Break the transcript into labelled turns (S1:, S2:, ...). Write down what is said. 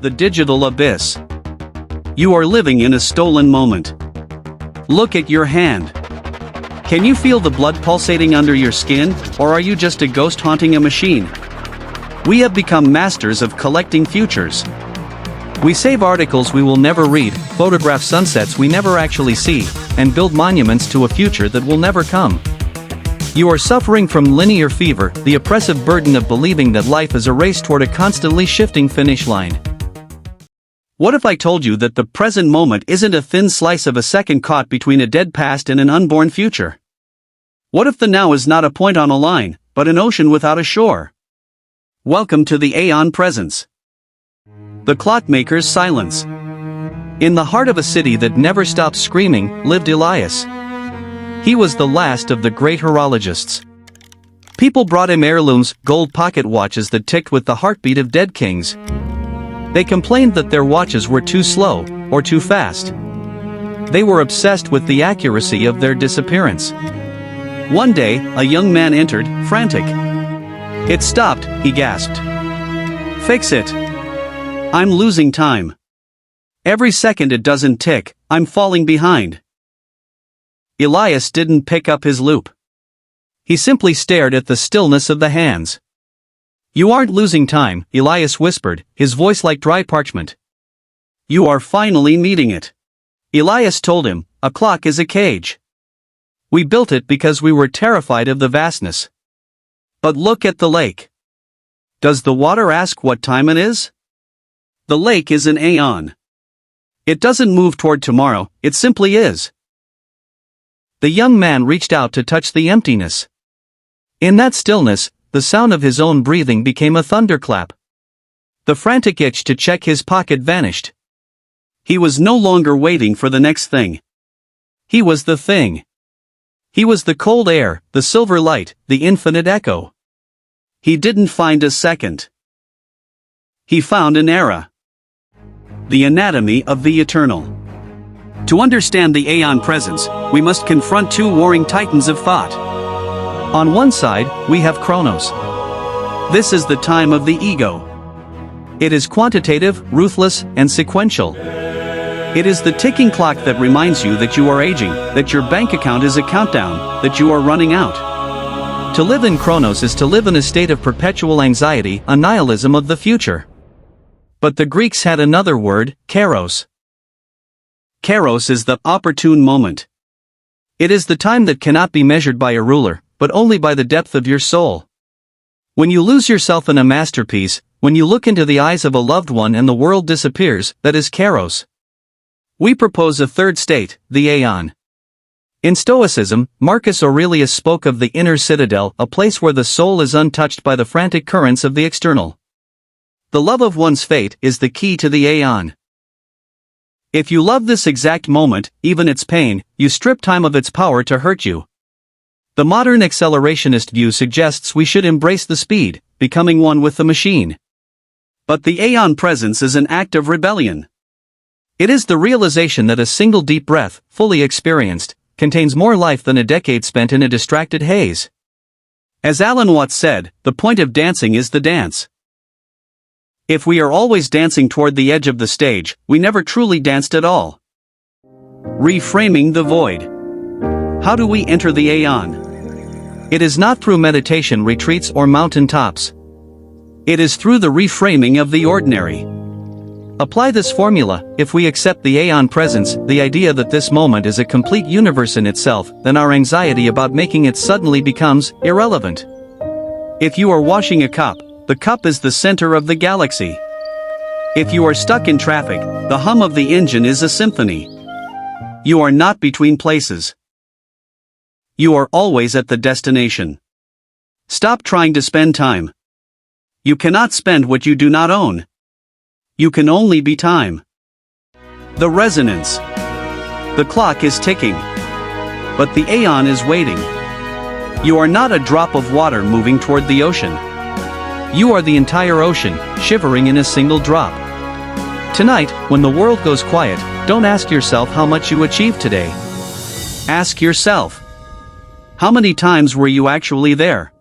S1: the digital abyss. You are living in a stolen moment. Look at your hand. Can you feel the blood pulsating under your skin, or are you just a ghost haunting a machine? We have become masters of collecting futures. We save articles we will never read, photograph sunsets we never actually see, and build monuments to a future that will never come. You are suffering from linear fever, the oppressive burden of believing that life is a race toward a constantly shifting finish line. What if I told you that the present moment isn't a thin slice of a second caught between a dead past and an unborn future? What if the now is not a point on a line, but an ocean without a shore? Welcome to the Aeon Presence. The Clockmaker's silence. In the heart of a city that never stops screaming, lived Elias. He was the last of the great horologists. People brought him heirlooms, gold pocket watches that ticked with the heartbeat of dead kings. They complained that their watches were too slow, or too fast. They were obsessed with the accuracy of their disappearance. One day, a young man entered, frantic. "It stopped," he gasped. "Fix it. I'm losing time. Every second it doesn't tick, I'm falling behind." Elias didn't pick up his loop. He simply stared at the stillness of the hands. "You aren't losing time," Elias whispered, his voice like dry parchment. "You are finally meeting it." Elias told him, "A clock is a cage. We built it because we were terrified of the vastness. But look at the lake. Does the water ask what time it is? The lake is an aeon. It doesn't move toward tomorrow, it simply is." The young man reached out to touch the emptiness. In that stillness, the sound of his own breathing became a thunderclap. The frantic itch to check his pocket vanished. He was no longer waiting for the next thing. He was the thing. He was the cold air, the silver light, the infinite echo. He didn't find a second. He found an era. The anatomy of the eternal. To understand the Aeon Presence, we must confront two warring titans of thought. On one side, we have Chronos. This is the time of the ego. It is quantitative, ruthless, and sequential. It is the ticking clock that reminds you that you are aging, that your bank account is a countdown, that you are running out. To live in Chronos is to live in a state of perpetual anxiety, a nihilism of the future. But the Greeks had another word, Kairos. Kairos is the opportune moment. It is the time that cannot be measured by a ruler, but only by the depth of your soul. When you lose yourself in a masterpiece, when you look into the eyes of a loved one and the world disappears, that is Kairos. We propose a third state, the Aeon. In Stoicism, Marcus Aurelius spoke of the Inner Citadel, a place where the soul is untouched by the frantic currents of the external. The love of one's fate is the key to the Aeon. If you love this exact moment, even its pain, you strip time of its power to hurt you. The modern accelerationist view suggests we should embrace the speed, becoming one with the machine. But the Aeon Presence is an act of rebellion. It is the realization that a single deep breath, fully experienced, contains more life than a decade spent in a distracted haze. As Alan Watts said, the point of dancing is the dance. If we are always dancing toward the edge of the stage, we never truly danced at all. Reframing the void. How do we enter the Aeon? It is not through meditation retreats or mountain tops. It is through the reframing of the ordinary. Apply this formula: if we accept the Aeon Presence, the idea that this moment is a complete universe in itself, then our anxiety about making it suddenly becomes irrelevant. If you are washing a cup, the cup is the center of the galaxy. If you are stuck in traffic, the hum of the engine is a symphony. You are not between places. You are always at the destination. Stop trying to spend time. You cannot spend what you do not own. You can only be time. The resonance. The clock is ticking. But the Aeon is waiting. You are not a drop of water moving toward the ocean. You are the entire ocean, shivering in a single drop. Tonight, when the world goes quiet, don't ask yourself how much you achieved today. Ask yourself, how many times were you actually there?